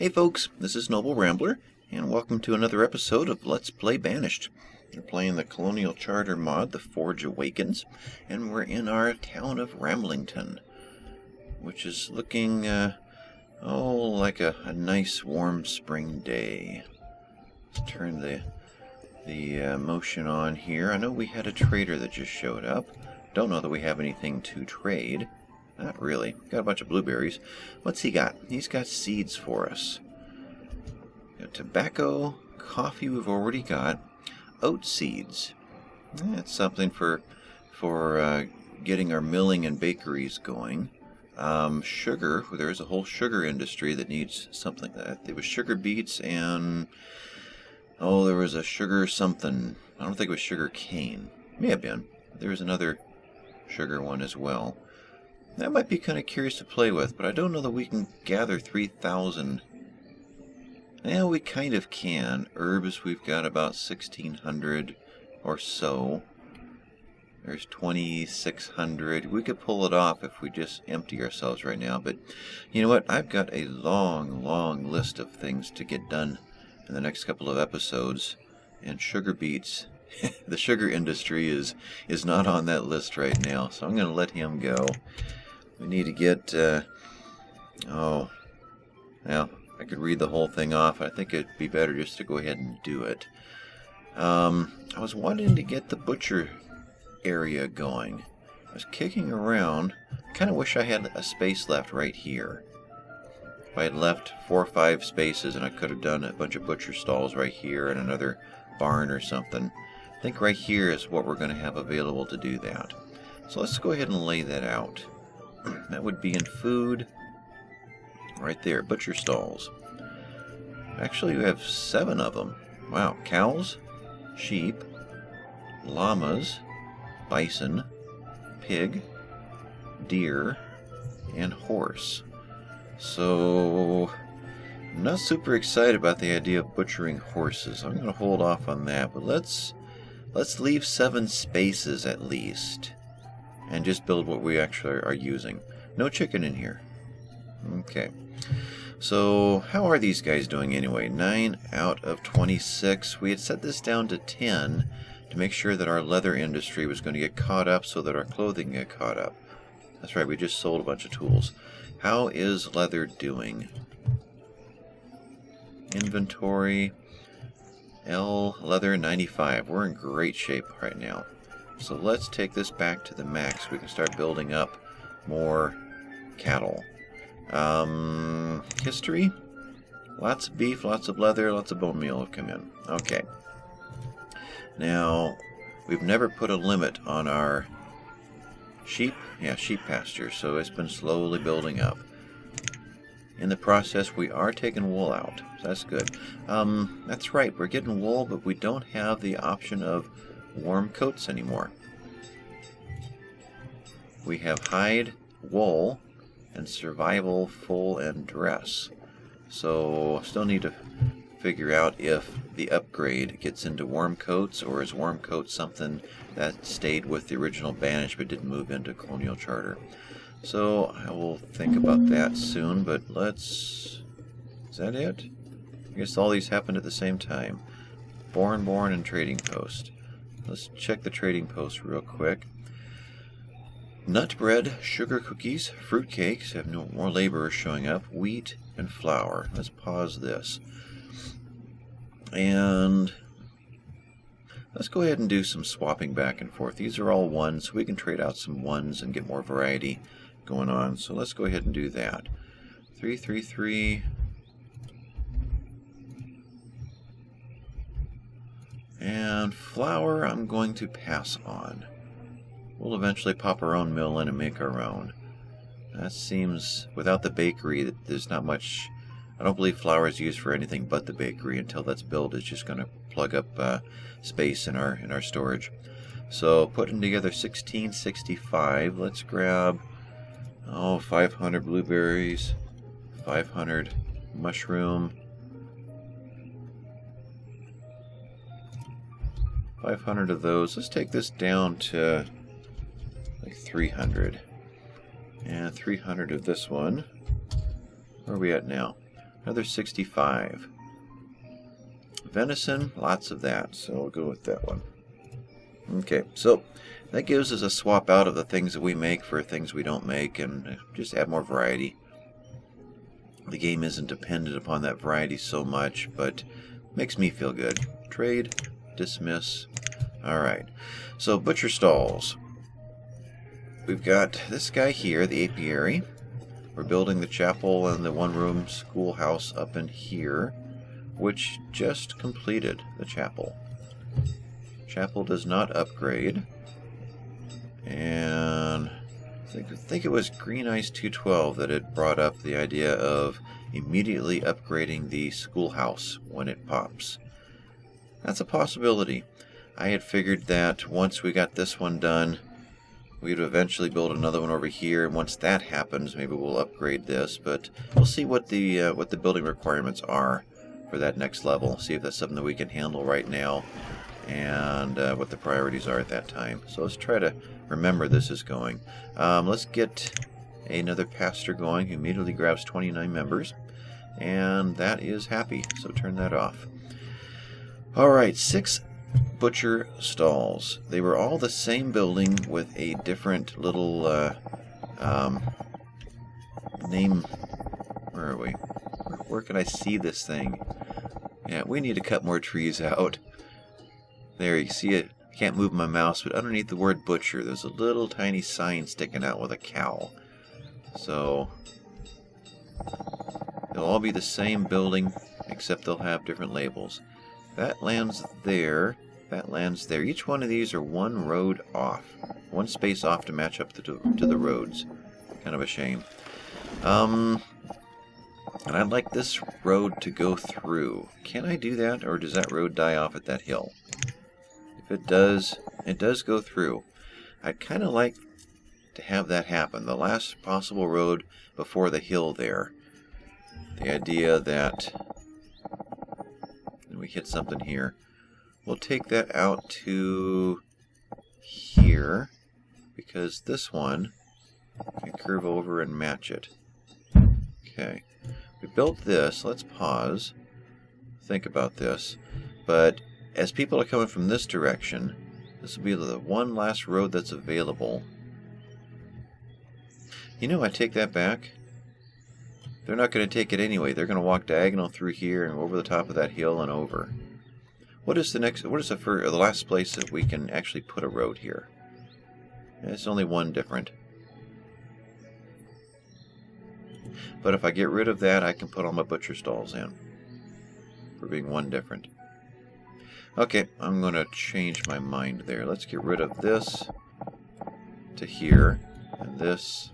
Hey folks, this is Noble Rambler, and welcome to another episode of Let's Play Banished. We're playing the Colonial Charter mod, the Forge Awakens, and we're in our town of Ramblington, which is looking, like a nice warm spring day. Let's turn the motion on here. I know we had a trader that just showed up. Don't know that we have anything to trade. Not really. Got a bunch of blueberries. What's he got? He's got seeds for us. Got tobacco, coffee we've already got, oat seeds. That's something for getting our milling and bakeries going. Sugar. There's a whole sugar industry that needs something like that. There was sugar beets and there was a sugar something. I don't think it was sugar cane. May have been. There was another sugar one as well. That might be kind of curious to play with, but I don't know that we can gather 3,000. Yeah, we kind of can. Herbs, we've got about 1,600 or so. There's 2,600. We could pull it off if we just empty ourselves right now, but you know what? I've got a long list of things to get done in the next couple of episodes, and sugar beets, the sugar industry is not on that list right now, so I'm going to let him go. We need to get, I could read the whole thing off. I think it'd be better just to go ahead and do it. I was wanting to get the butcher area going. I was kicking around. Kind of wish I had a space left right here. If I had left 4 or 5 spaces and I could have done a bunch of butcher stalls right here and another barn or something. I think right here is what we're going to have available to do that. So let's go ahead and lay that out. That would be in food. Right there, butcher stalls. Actually, we have 7 of them. Wow, cows, sheep, llamas, bison, pig, deer, and horse. So, I'm not super excited about the idea of butchering horses. I'm going to hold off on that, but let's leave 7 spaces at least, and just build what we actually are using. No chicken in here. Okay. So, how are these guys doing anyway? 9 out of 26. We had set this down to 10 to make sure that our leather industry was going to get caught up so that our clothing get caught up. That's right, we just sold a bunch of tools. How is leather doing? Inventory. Leather 95. We're in great shape right now. So let's take this back to the max. We can start building up more cattle. History. Lots of beef, lots of leather, lots of bone meal have come in. Okay. Now, we've never put a limit on our sheep. Yeah, sheep pasture. So it's been slowly building up. In the process, we are taking wool out. So that's good. That's right. We're getting wool, but we don't have the option of warm coats anymore. We have hide, wool, and survival, full, and dress. So still need to figure out if the upgrade gets into warm coats, or is warm coat something that stayed with the original Banished but didn't move into Colonial Charter. So I will think about that soon, but let's... Is that it? I guess all these happened at the same time. Born, and trading post. Let's check the trading post real quick. Nut bread, sugar cookies, fruit cakes, have no more laborers showing up, wheat, and flour. Let's pause this. And let's go ahead and do some swapping back and forth. These are all 1s, so we can trade out some 1s and get more variety going on. So let's go ahead and do that. 3, 3, 3. And flour, I'm going to pass on. We'll eventually pop our own mill in and make our own. That seems, without the bakery, there's not much. I don't believe flour is used for anything but the bakery. Until that's built, it's just going to plug up space in our storage. So putting together 1665. Let's grab 500 blueberries, 500 mushroom, 500 of those. Let's take this down to like 300. And 300 of this one. Where are we at now? Another 65. Venison, lots of that, so we'll go with that one. Okay, so that gives us a swap out of the things that we make for things we don't make, and just add more variety. The game isn't dependent upon that variety so much, but makes me feel good. Trade, dismiss. Alright, so butcher stalls. We've got this guy here, the apiary. We're building the chapel and the one-room schoolhouse up in here, which just completed the chapel. Chapel does not upgrade. And I think it was Green Ice 212 that had brought up the idea of immediately upgrading the schoolhouse when it pops. That's a possibility. I had figured that once we got this one done, we'd eventually build another one over here, and once that happens, maybe we'll upgrade this. But we'll see what the building requirements are for that next level. See if that's something that we can handle right now, and what the priorities are at that time. So let's try to remember this is going. Let's get another pastor going who immediately grabs 29 members, and that is happy. So turn that off. All right, 6 butcher stalls. They were all the same building with a different little name. Where are we? Where can I see this thing? Yeah, we need to cut more trees out. There, you see it. Can't move my mouse, but underneath the word butcher, there's a little tiny sign sticking out with a cow. So they'll all be the same building, except they'll have different labels. That lands there. That lands there. Each one of these are one road off. One space off to match up to the roads. Kind of a shame. And I'd like this road to go through. Can I do that, or does that road die off at that hill? If it does go through. I'd kind of like to have that happen. The last possible road before the hill there. The idea that we hit something here. We'll take that out to here, because this one can curve over and match it. Okay. We built this. Let's pause. Think about this. But as people are coming from this direction, this will be the one last road that's available. You know, I take that back. They're not going to take it anyway. They're going to walk diagonal through here and over the top of that hill and over. What is the last place that we can actually put a road here? It's only one different. But if I get rid of that, I can put all my butcher stalls in. For being one different. Okay, I'm going to change my mind there. Let's get rid of this to here, and this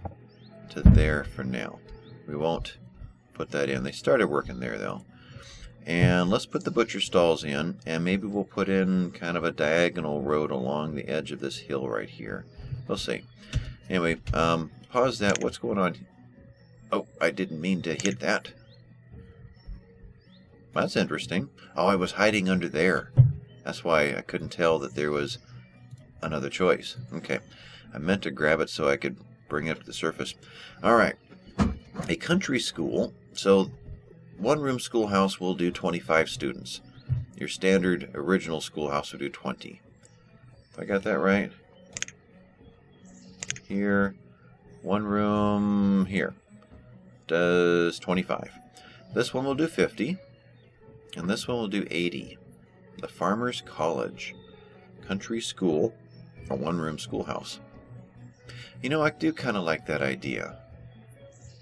to there for now. We won't put that in. They started working there, though. And let's put the butcher stalls in, and maybe we'll put in kind of a diagonal road along the edge of this hill right here. We'll see. Anyway, pause that. What's going on? Oh, I didn't mean to hit that. That's interesting. Oh, I was hiding under there. That's why I couldn't tell that there was another choice. Okay. I meant to grab it so I could bring it up to the surface. All right. A country school. So one-room schoolhouse will do 25 students. Your standard original schoolhouse will do 20. If I got that right. Here. One room here. Does 25. This one will do 50. And this one will do 80. The Farmer's College. Country school. A one-room schoolhouse. You know, I do kind of like that idea.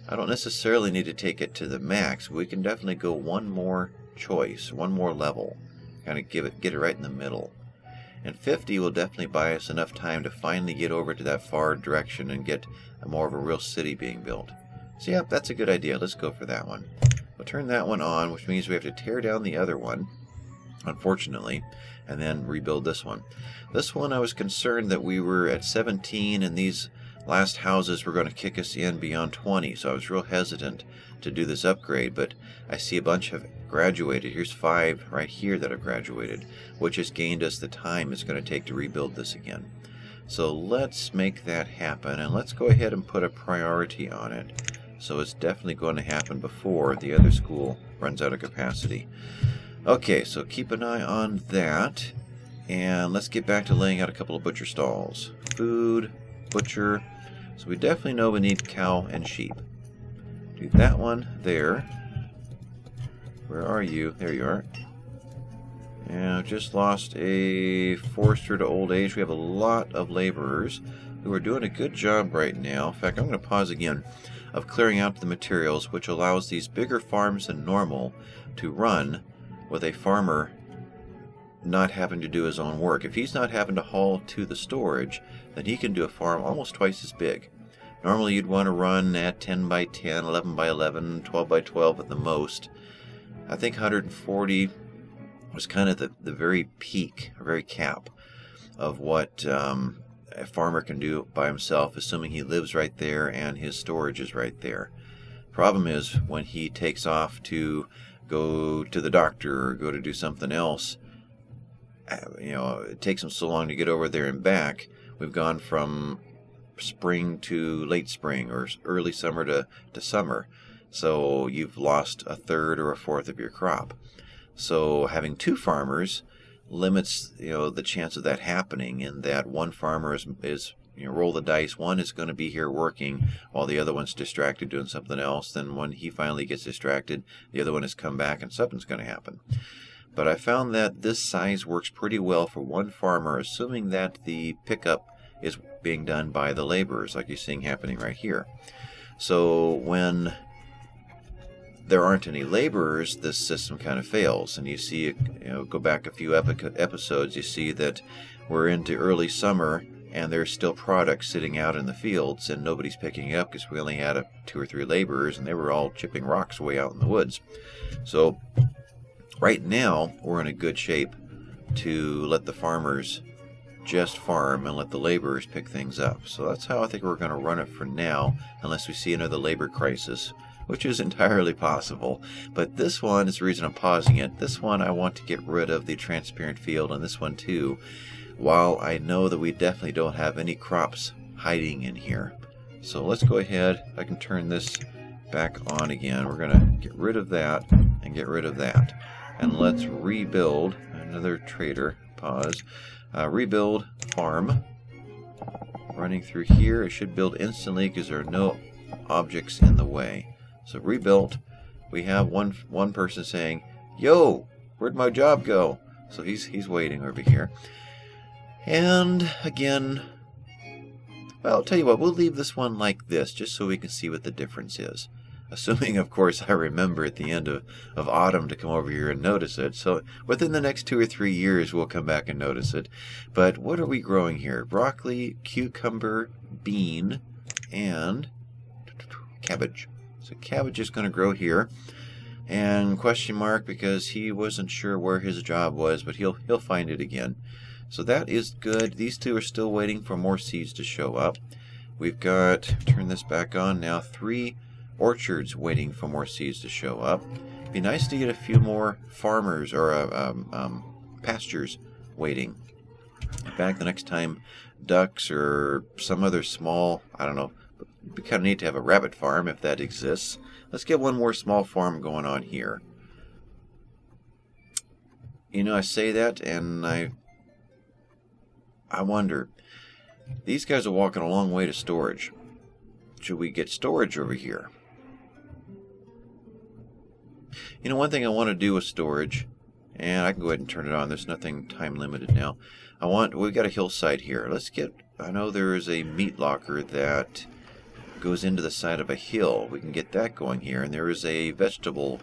I don't necessarily need to take it to the max. We can definitely go one more choice, one more level. Kind of get it right in the middle. And 50 will definitely buy us enough time to finally get over to that far direction and get more of a real city being built. So yeah, that's a good idea. Let's go for that one. We'll turn that one on, which means we have to tear down the other one, unfortunately, and then rebuild this one. This one I was concerned that we were at 17 and these last houses were going to kick us in beyond 20, so I was real hesitant to do this upgrade, but I see a bunch have graduated. Here's 5 right here that have graduated, which has gained us the time it's going to take to rebuild this again. So let's make that happen, and let's go ahead and put a priority on it. So it's definitely going to happen before the other school runs out of capacity. Okay, so keep an eye on that. And let's get back to laying out a couple of butcher stalls. Food, butcher. So we definitely know we need cow and sheep. Do that one there. Where are you? There you are. And I've just lost a forester to old age. We have a lot of laborers who are doing a good job right now. In fact, I'm going to pause again of clearing out the materials, which allows these bigger farms than normal to run with a farmer not having to do his own work. If he's not having to haul to the storage, then he can do a farm almost twice as big. Normally you'd want to run at 10 by 10, 11 by 11, 12 by 12 at the most. I think 140 was kind of the very peak, very cap of what a farmer can do by himself, assuming he lives right there and his storage is right there. Problem is, when he takes off to go to the doctor or go to do something else, it takes him so long to get over there and back. We've gone from spring to late spring, or early summer to summer. So you've lost a third or a fourth of your crop. So having two farmers limits the chance of that happening, in that one farmer is roll the dice. One is going to be here working while the other one's distracted doing something else. Then when he finally gets distracted, the other one has come back and something's going to happen. But I found that this size works pretty well for one farmer, assuming that the pickup is being done by the laborers, like you're seeing happening right here. So when there aren't any laborers, this system kind of fails. And you see, go back a few episodes, you see that we're into early summer and there's still products sitting out in the fields and nobody's picking it up because we only had 2 or 3 laborers and they were all chipping rocks way out in the woods. So right now we're in a good shape to let the farmers just farm and let the laborers pick things up. So that's how I think we're going to run it for now, unless we see another labor crisis, which is entirely possible. But this one is the reason I'm pausing it. This one I want to get rid of the transparent field, and this one too, while I know that we definitely don't have any crops hiding in here. So let's go ahead. I can turn this back on again. We're going to get rid of that and get rid of that. And let's rebuild. Another trader. Pause. Rebuild farm. Running through here. It should build instantly because there are no objects in the way. So rebuilt. We have one person saying, "Yo, where'd my job go?" So he's waiting over here. And again, well, I'll tell you what, we'll leave this one like this just so we can see what the difference is. Assuming, of course, I remember at the end of autumn to come over here and notice it. So within the next 2 or 3 years, we'll come back and notice it. But what are we growing here? Broccoli, cucumber, bean, and cabbage. So cabbage is going to grow here. And question mark because he wasn't sure where his job was, but he'll find it again. So that is good. These two are still waiting for more seeds to show up. We've got, turn this back on now, 3 orchards waiting for more seeds to show up. It'd be nice to get a few more farmers or pastures waiting. In fact, the next time ducks or some other small, I don't know, we kind of need to have a rabbit farm if that exists. Let's get one more small farm going on here. I say that and I wonder, these guys are walking a long way to storage. Should we get storage over here? One thing I want to do with storage, and I can go ahead and turn it on. There's nothing time limited now. We've got a hillside here. I know there is a meat locker that goes into the side of a hill. We can get that going here. And there is a vegetable,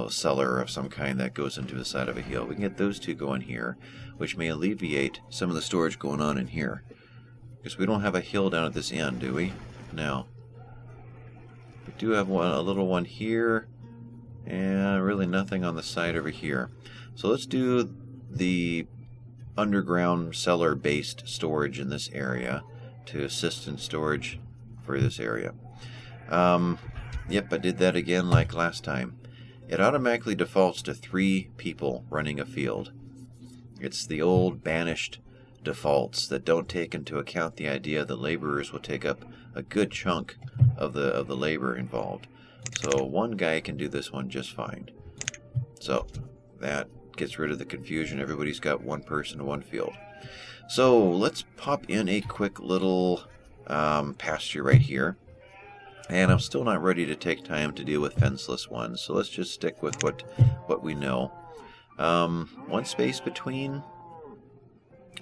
cellar of some kind that goes into the side of a hill. We can get those two going here, which may alleviate some of the storage going on in here. Because we don't have a hill down at this end, do we? No. We do have a little one here, and really nothing on the side over here. So let's do the underground cellar-based storage in this area to assist in storage for this area. Yep, I did that again like last time. It automatically defaults to 3 people running a field. It's the old banished defaults that don't take into account the idea that laborers will take up a good chunk of the labor involved. So one guy can do this one just fine. So that gets rid of the confusion. Everybody's got one person in one field. So let's pop in a quick little pasture right here. And I'm still not ready to take time to deal with fenceless ones, so let's just stick with what we know. One space between,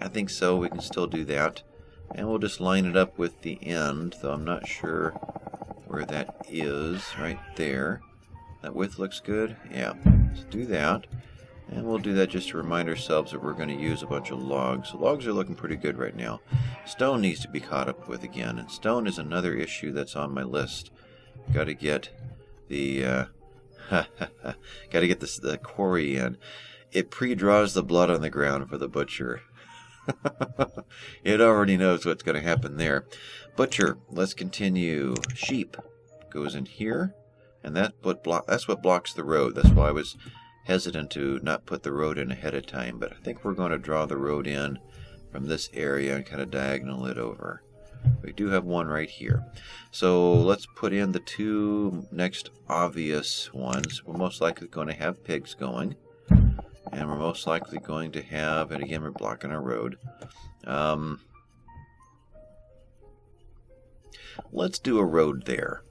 I think so, we can still do that. And we'll just line it up with the end, though I'm not sure where that is, right there. That width looks good? Yeah, let's do that. And we'll do that just to remind ourselves that we're going to use a bunch of logs. Logs are looking pretty good right now. Stone needs to be caught up with again, and stone is another issue that's on my list. Got to get the the quarry in. It pre-draws the blood on the ground for the butcher. It already knows what's going to happen there. Butcher, let's continue. Sheep goes in here, and that's what blocks the road. That's why I was hesitant to not put the road in ahead of time, but I think we're going to draw the road in from this area and kind of diagonal it over. We do have one right here. So let's put in the two next obvious ones. We're most likely going to have pigs going, and we're most likely going to have, and again we're blocking our road. Let's do a road there.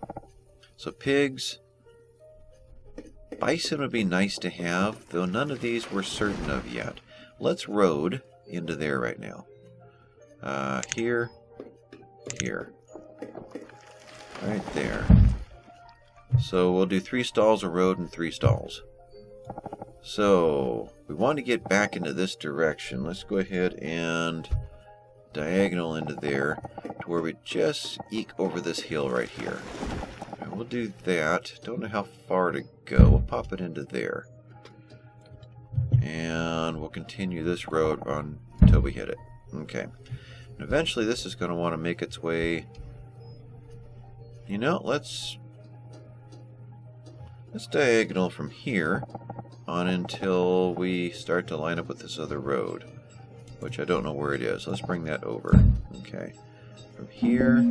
So pigs. Bison would be nice to have, though none of these we're certain of yet. Let's road into there right now. Here, right there. So we'll do 3 stalls of road and 3 stalls. So we want to get back into this direction. Let's go ahead and diagonal into there to where we just eke over this hill right here. We'll do that. Don't know how far to go. We'll pop it into there. And we'll continue this road on until we hit it. Okay. And eventually this is going to want to make its way... You know, let's diagonal from here on until we start to line up with this other road, which I don't know where it is. Let's bring that over. Okay. From here,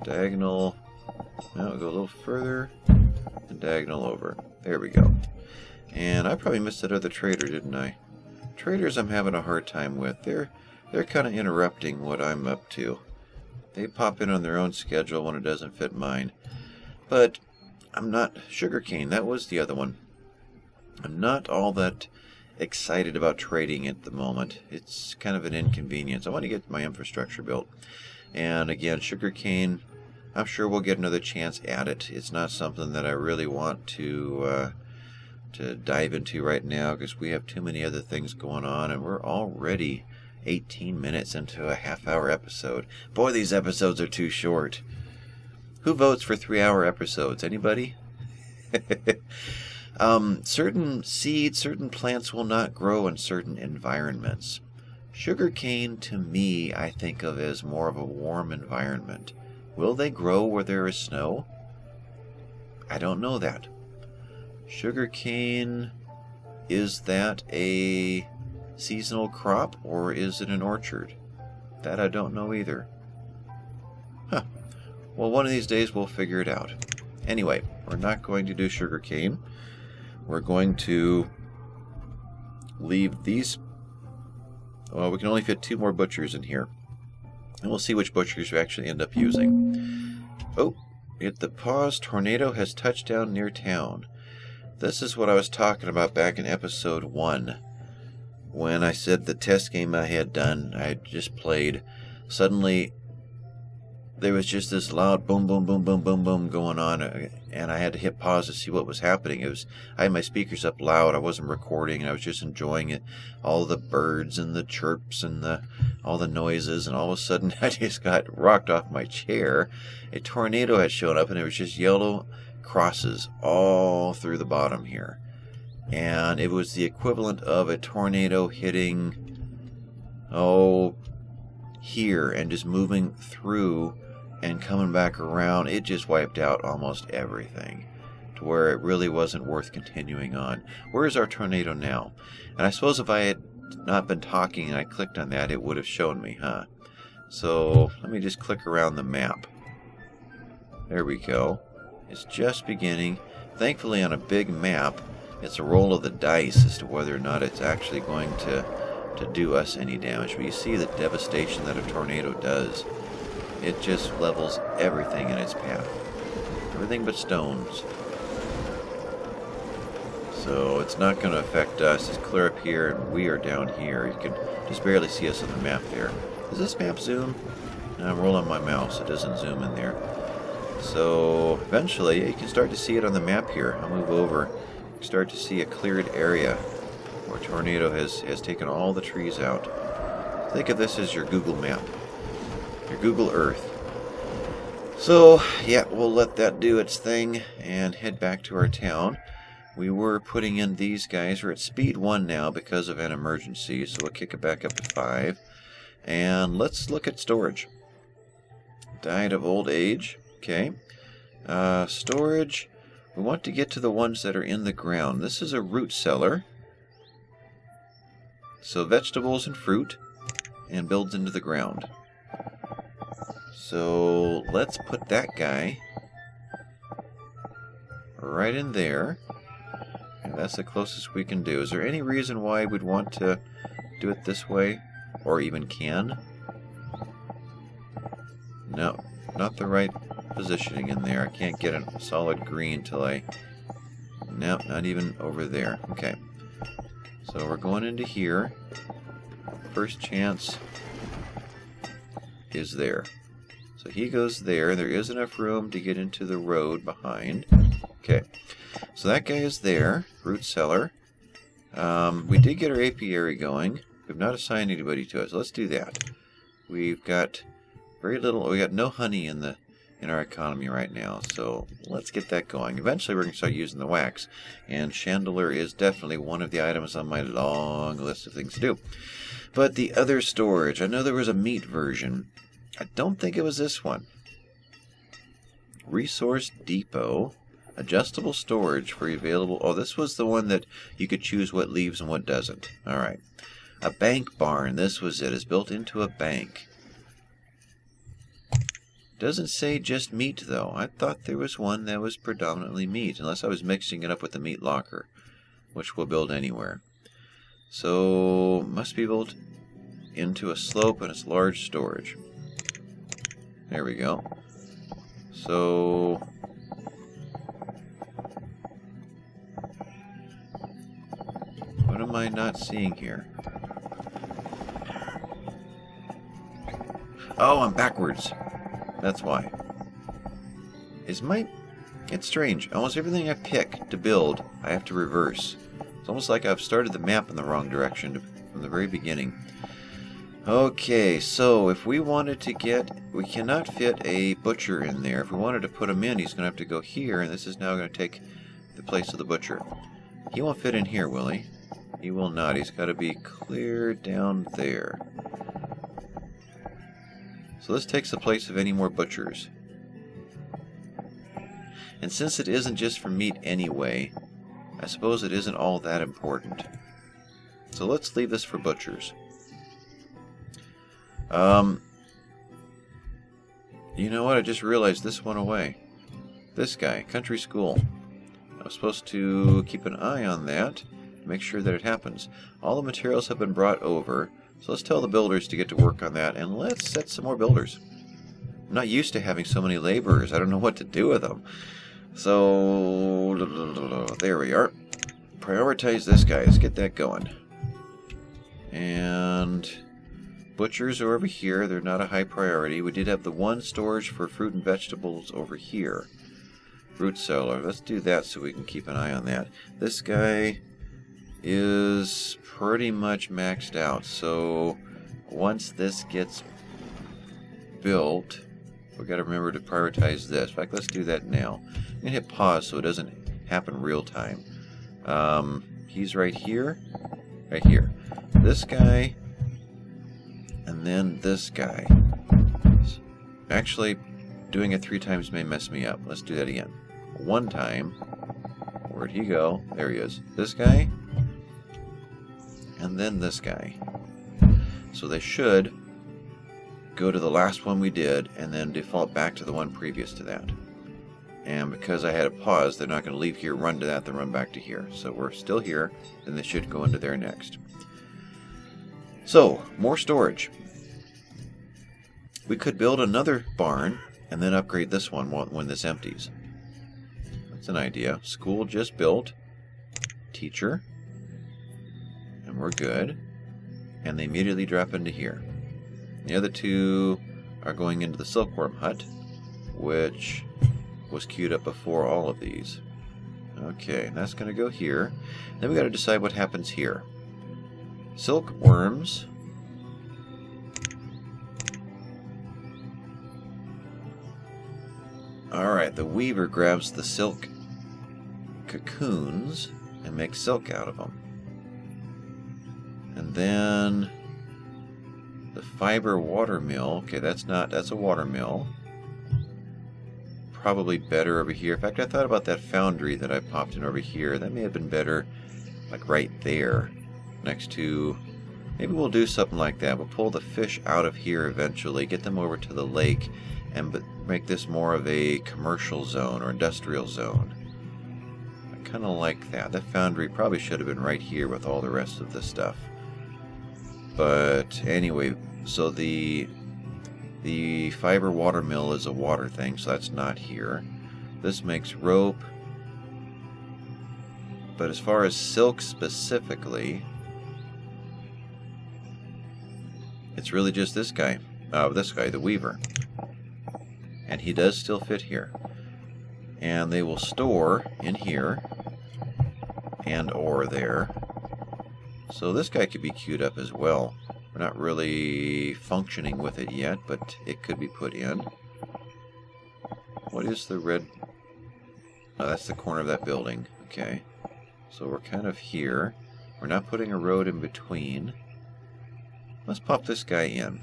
diagonal... Now we'll go a little further and diagonal over. There we go. And I probably missed that other trader, didn't I? Traders I'm having a hard time with. They're kind of interrupting what I'm up to. They pop in on their own schedule when it doesn't fit mine. But I'm not... Sugarcane, that was the other one. I'm not all that excited about trading at the moment. It's kind of an inconvenience. I want to get my infrastructure built. And again, sugarcane... I'm sure we'll get another chance at it. It's not something that I really want to dive into right now because we have too many other things going on, and we're already 18 minutes into a half-hour episode. Boy, these episodes are too short. Who votes for 3-hour episodes? Anybody? Certain seeds, certain plants will not grow in certain environments. Sugarcane, to me, I think of as more of a warm environment. Will they grow where there is snow? I don't know that. Sugarcane, is that a seasonal crop or is it an orchard? That I don't know either. Huh. Well, one of these days we'll figure it out. Anyway, we're not going to do sugarcane. We're going to leave these... Well, we can only fit 2 more butchers in here. And we'll see which butchers we actually end up using. Oh, hit the pause. Tornado has touched down near town. This is what I was talking about back in episode 1. When I said the test game I had done, I had just played. Suddenly, there was just this loud boom, boom, boom, boom, boom, boom going on. And I had to hit pause to see what was happening. I had my speakers up loud. I wasn't recording, and I was just enjoying it. All the birds and the chirps and all the noises, and all of a sudden I just got rocked off my chair. A tornado had shown up, and there was just yellow crosses all through the bottom here. And it was the equivalent of a tornado hitting, here, and just moving through and coming back around. It just wiped out almost everything to where it really wasn't worth continuing on. Where is our tornado now? And I suppose if I had not been talking and I clicked on that, it would have shown me, huh? So let me just click around the map. There we go. It's just beginning. Thankfully, on a big map, it's a roll of the dice as to whether or not it's actually going to do us any damage. But you see the devastation that a tornado does. It just levels everything in its path. Everything but stones. So it's not going to affect us. It's clear up here, and we are down here. You can just barely see us on the map there. Does this map zoom? No, I'm rolling my mouse. It doesn't zoom in there. So eventually, you can start to see it on the map here. I'll move over. You can start to see a cleared area where a tornado has taken all the trees out. Think of this as your Google map. Your Google Earth. So, yeah, we'll let that do its thing and head back to our town. We were putting in these guys. We're at speed 1 now because of an emergency, so we'll kick it back up to 5. And let's look at storage. Died of old age. Okay. Storage. We want to get to the ones that are in the ground. This is a root cellar. So vegetables and fruit, and builds into the ground. So let's put that guy right in there. And that's the closest we can do. Is there any reason why we'd want to do it this way? Or even can? No, not the right positioning in there. I can't get a solid green till I... Nope, not even over there. Okay. So we're going into here. First chance is there. So he goes there. There is enough room to get into the road behind. Okay. So that guy is there. Root cellar. We did get our apiary going. We've not assigned anybody to it, so let's do that. We've got very little. We got no honey in our economy right now, so let's get that going. Eventually, we're going to start using the wax, and chandelier is definitely one of the items on my long list of things to do. But the other storage, I know there was a meat version. I don't think it was this one. Resource depot. Adjustable storage for available... Oh, this was the one that you could choose what leaves and what doesn't. Alright. A bank barn. This was it. It's built into a bank. Doesn't say just meat, though. I thought there was one that was predominantly meat, unless I was mixing it up with the meat locker, which we'll build anywhere. So, must be built into a slope and it's large storage. There we go. So... what am I not seeing here? Oh, I'm backwards. That's why. It's strange. Almost everything I pick to build, I have to reverse. It's almost like I've started the map in the wrong direction from the very beginning. Okay, so if we wanted to get... we cannot fit a butcher in there. If we wanted to put him in, he's going to have to go here, and this is now going to take the place of the butcher. He won't fit in here, will he? He will not. He's got to be clear down there. So this takes the place of any more butchers. And since it isn't just for meat anyway, I suppose it isn't all that important. So let's leave this for butchers. You know what? I just realized this went away. This guy, country school. I was supposed to keep an eye on that. Make sure that it happens. All the materials have been brought over, so let's tell the builders to get to work on that, and let's set some more builders. I'm not used to having so many laborers. I don't know what to do with them. So, there we are. Prioritize this guy. Let's get that going. And butchers are over here. They're not a high priority. We did have the one storage for fruit and vegetables over here. Root cellar. Let's do that so we can keep an eye on that. This guy is pretty much maxed out, so once this gets built, we've got to remember to prioritize this. In fact, let's do that now. I'm going to hit pause so it doesn't happen real time. He's right here, right here. This guy, and then this guy. Actually, doing it 3 times may mess me up. Let's do that again. 1 time. Where'd he go? There he is. This guy. And then this guy. So they should go to the last one we did and then default back to the one previous to that. And because I had a pause, they're not going to leave here, run to that, then run back to here. So we're still here, and they should go into there next. So, more storage. We could build another barn, and then upgrade this one when this empties. That's an idea. School just built. Teacher. And we're good. And they immediately drop into here. The other two are going into the silkworm hut, which was queued up before all of these. Okay, that's going to go here. Then we got to decide what happens here. Silkworms. Alright, the weaver grabs the silk cocoons and makes silk out of them. And then the fiber watermill. Okay, that's a watermill. Probably better over here. In fact, I thought about that foundry that I popped in over here. That may have been better, like right there, next to... Maybe we'll do something like that. We'll pull the fish out of here eventually, get them over to the lake, and make this more of a commercial zone or industrial zone. I kind of like that. That foundry probably should have been right here with all the rest of this stuff. But anyway, so the fiber watermill is a water thing, so that's not here. This makes rope. But as far as silk specifically, it's really just this guy, the weaver. And he does still fit here. And they will store in here and or there. So this guy could be queued up as well. We're not really functioning with it yet, but it could be put in. What is the red? Oh, that's the corner of that building. Okay. So we're kind of here. We're not putting a road in between. Let's pop this guy in.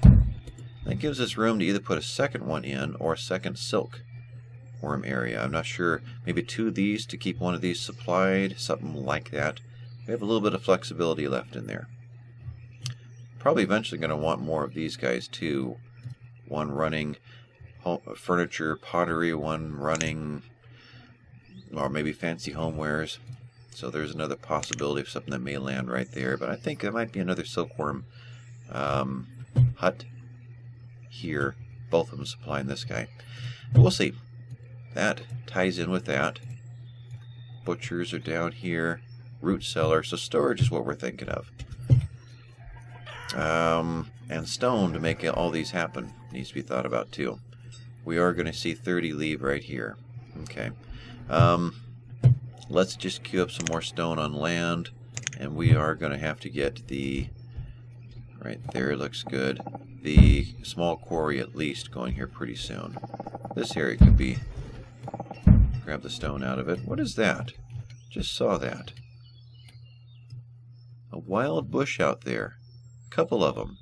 That gives us room to either put a second one in or a second silkworm area. I'm not sure. Maybe two of these to keep one of these supplied. Something like that. We have a little bit of flexibility left in there. Probably eventually going to want more of these guys too. One running furniture, pottery, one running, or maybe fancy homewares. So there's another possibility of something that may land right there. But I think there might be another silkworm hut here. Both of them supplying this guy. But we'll see. That ties in with that. Butchers are down here. Root cellar. So storage is what we're thinking of. And stone to make all these happen needs to be thought about too. We are going to see 30 leave right here. Okay. Let's just queue up some more stone on land, and we are going to have to get the... Right there looks good. The small quarry at least going here pretty soon. This area could be... Grab the stone out of it. What is that? Just saw that. A wild bush out there. A couple of them.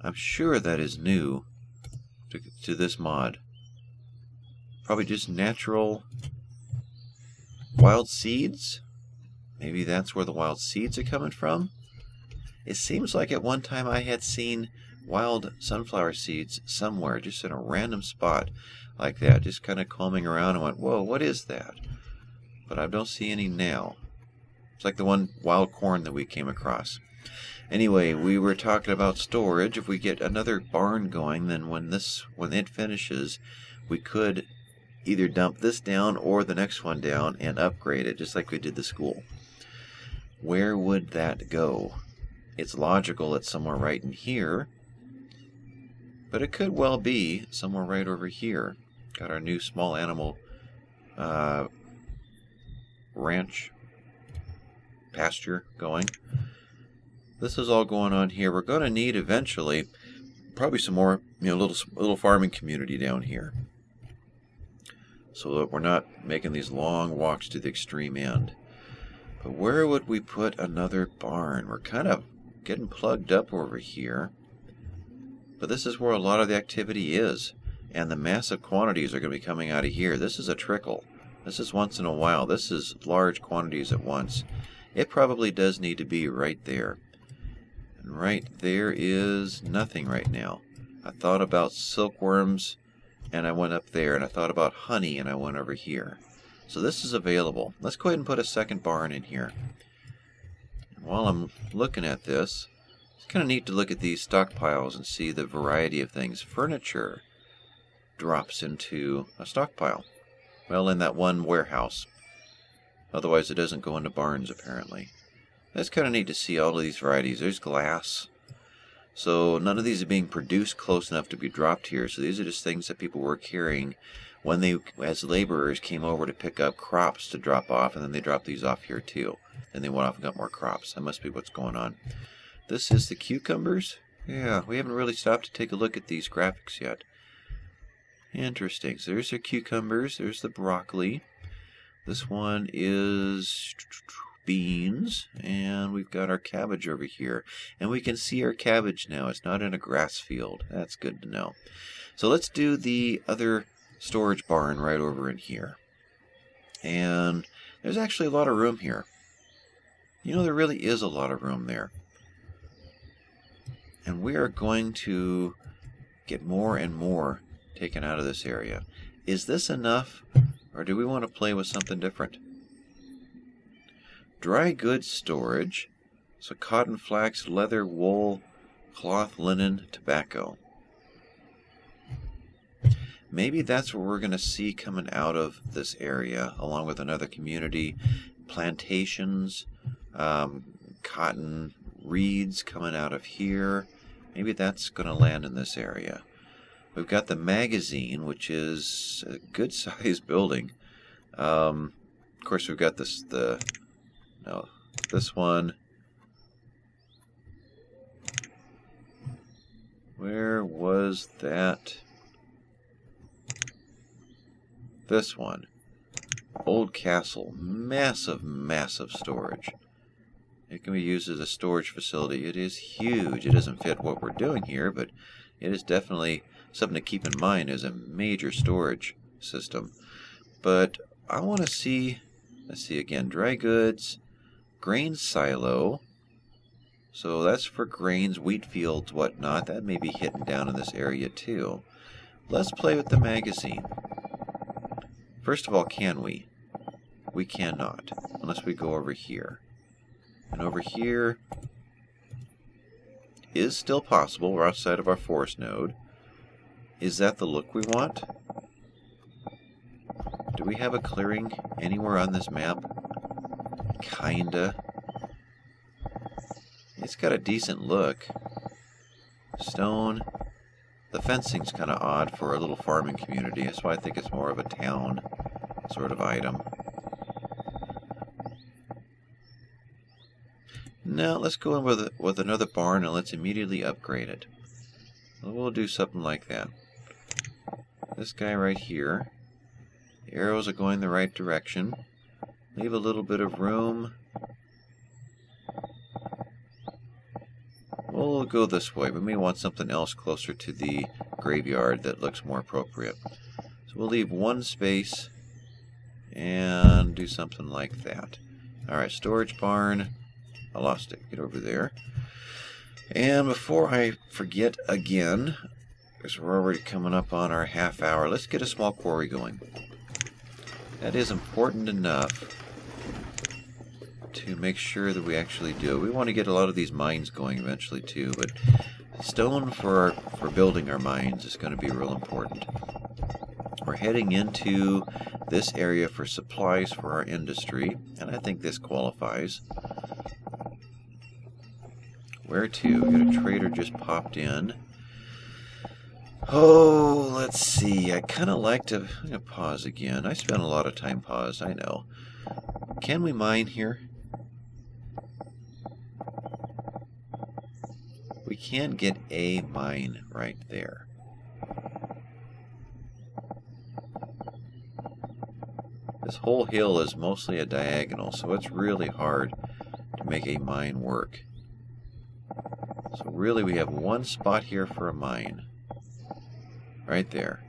I'm sure that is new to this mod. Probably just natural wild seeds? Maybe that's where the wild seeds are coming from? It seems like at one time I had seen wild sunflower seeds somewhere, just in a random spot like that, just kind of combing around and went, whoa, what is that? But I don't see any now. It's like the one wild corn that we came across. Anyway, we were talking about storage. If we get another barn going, then when it finishes, we could either dump this down or the next one down and upgrade it, just like we did the school. Where would that go? It's logical it's somewhere right in here, but it could well be somewhere right over here. Got our new small animal ranch pasture going. This is all going on here. We're going to need eventually probably some more, little farming community down here, so that we're not making these long walks to the extreme end. But where would we put another barn? We're kind of getting plugged up over here, but this is where a lot of the activity is, and the massive quantities are going to be coming out of here. This is a trickle. This is once in a while. This is large quantities at once. It probably does need to be right there. And right there is nothing right now. I thought about silkworms and I went up there, and I thought about honey, and I went over here. So this is available. Let's go ahead and put a second barn in here. And while I'm looking at this, it's kind of neat to look at these stockpiles and see the variety of things. Furniture drops into a stockpile. Well, in that one warehouse. Otherwise, it doesn't go into barns, apparently. That's kind of neat to see all of these varieties. There's glass. So none of these are being produced close enough to be dropped here. So these are just things that people were carrying when they, as laborers, came over to pick up crops to drop off, and then they dropped these off here too. And they went off and got more crops. That must be what's going on. This is the cucumbers. Yeah, we haven't really stopped to take a look at these graphics yet. Interesting. So there's the cucumbers. There's the broccoli. This one is beans. And we've got our cabbage over here. And we can see our cabbage now. It's not in a grass field. That's good to know. So let's do the other storage barn right over in here. And there's actually a lot of room here. You know, there really is a lot of room there. And we are going to get more and more taken out of this area. Is this enough, or do we want to play with something different? Dry goods storage. So cotton, flax, leather, wool, cloth, linen, tobacco. Maybe that's what we're going to see coming out of this area, along with another community. Plantations, cotton reeds coming out of here. Maybe that's going to land in this area. We've got the magazine, which is a good-sized building. Of course, we've got this one. Where was that? This one. Old castle. Massive, massive storage. It can be used as a storage facility. It is huge. It doesn't fit what we're doing here, but it is definitely something to keep in mind as a major storage system. But I want to see, let's see again, dry goods, grain silo. So that's for grains, wheat fields, whatnot. That may be hidden down in this area too. Let's play with the magazine. First of all, can we? We cannot, unless we go over here. And over here is still possible. We're outside of our forest node. Is that the look we want? Do we have a clearing anywhere on this map? Kinda. It's got a decent look. Stone. The fencing's kind of odd for a little farming community. That's why I think it's more of a town sort of item. Now let's go in with another barn and let's immediately upgrade it. We'll do something like that. This guy right here. The arrows are going the right direction. Leave a little bit of room. We'll go this way. We may want something else closer to the graveyard that looks more appropriate. So we'll leave one space and do something like that. Alright, storage barn. I lost it. Get over there. And before I forget again, because we're already coming up on our half hour, let's get a small quarry going. That is important enough to make sure that we actually do. We want to get a lot of these mines going eventually too, but stone for building our mines is going to be real important. We're heading into this area for supplies for our industry, and I think this qualifies. Where to? We got a trader just popped in. Oh, let's see. I kind of like to... I'm going to pause again. I spent a lot of time paused, I know. Can we mine here? We can get a mine right there. This whole hill is mostly a diagonal, so it's really hard to make a mine work. So really we have one spot here for a mine. Right there.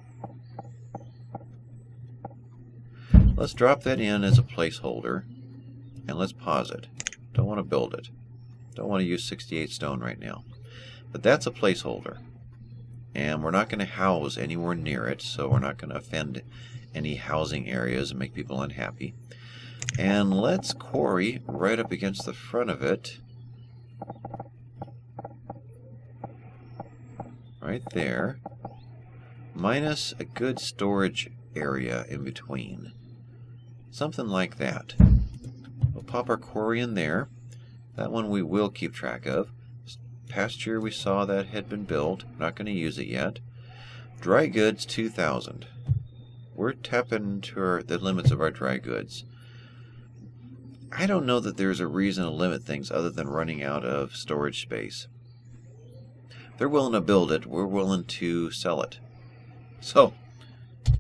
Let's drop that in as a placeholder, and let's pause it. Don't want to build it. Don't want to use 68 stone right now. But that's a placeholder. And we're not going to house anywhere near it, so we're not going to offend any housing areas and make people unhappy. And let's quarry right up against the front of it. Right there. Minus a good storage area in between. Something like that. We'll pop our quarry in there. That one we will keep track of. Past year we saw that had been built. Not going to use it yet. Dry goods 2,000. We're tapping into the limits of our dry goods. I don't know that there's a reason to limit things other than running out of storage space. They're willing to build it. We're willing to sell it. So,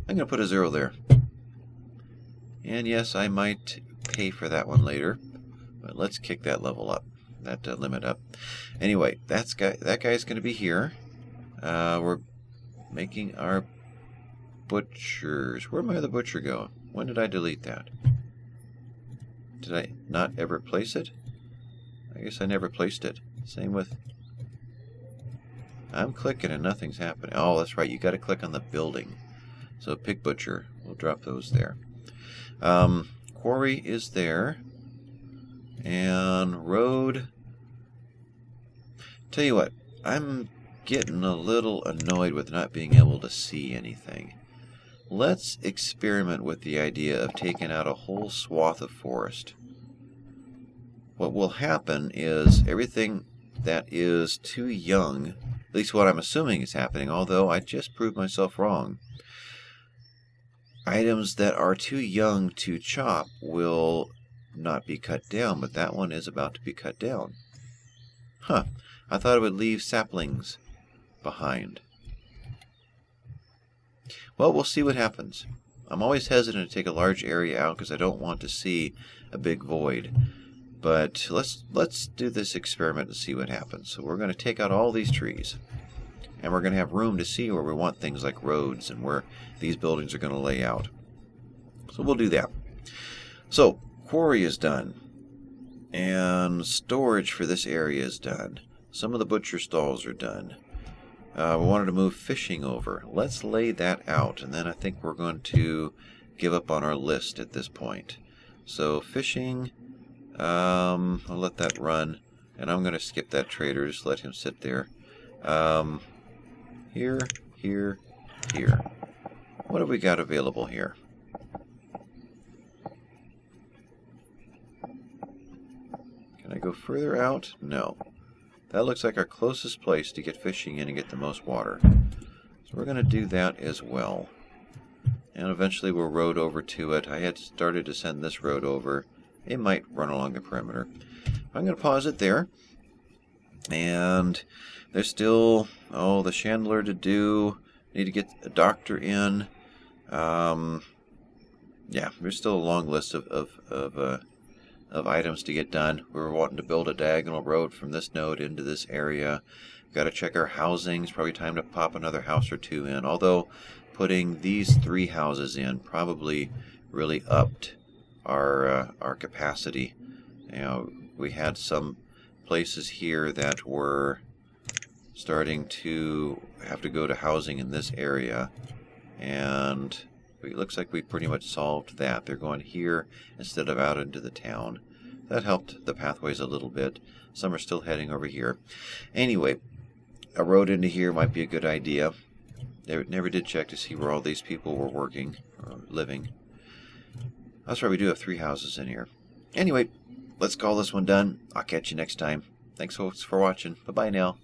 I'm going to put a 0 there. And yes, I might pay for that one later. But let's kick that level up. That limit up. Anyway, that guy's going to be here. We're making our butchers. Where did my other butcher go? When did I delete that? Did I not ever place it? I guess I never placed it. Same with... I'm clicking and nothing's happening. Oh, that's right. You got to click on the building. So pig butcher. We'll drop those there. Quarry is there. And road. Tell you what. I'm getting a little annoyed with not being able to see anything. Let's experiment with the idea of taking out a whole swath of forest. What will happen is everything that is too young, at least what I'm assuming is happening, although I just proved myself wrong, items that are too young to chop will not be cut down, but that one is about to be cut down. Huh, I thought it would leave saplings behind. Well, we'll see what happens. I'm always hesitant to take a large area out because I don't want to see a big void. But let's do this experiment and see what happens. So we're going to take out all these trees. And we're going to have room to see where we want things like roads and where these buildings are going to lay out. So we'll do that. So, quarry is done. And storage for this area is done. Some of the butcher stalls are done. We wanted to move fishing over. Let's lay that out, and then I think we're going to give up on our list at this point. So fishing, I'll let that run, and I'm going to skip that trader, just let him sit there. Here, here, here. What have we got available here? Can I go further out? No. That looks like our closest place to get fishing in and get the most water. So we're going to do that as well. And eventually we'll road over to it. I had started to send this road over. It might run along the perimeter. I'm going to pause it there. And there's still, the chandler to do. Need to get a doctor in. Yeah, there's still a long list of items to get done. We were wanting to build a diagonal road from this node into this area. Got to check our housing. It's probably time to pop another house or two in. Although putting these 3 houses in probably really upped our capacity. You know, we had some places here that were starting to have to go to housing in this area, and it looks like we pretty much solved that. They're going here instead of out into the town. That helped the pathways a little bit. Some are still heading over here. Anyway, a road into here might be a good idea. Never did check to see where all these people were working or living. That's right, we do have 3 houses in here. Anyway, let's call this one done. I'll catch you next time. Thanks folks for watching. Bye-bye now.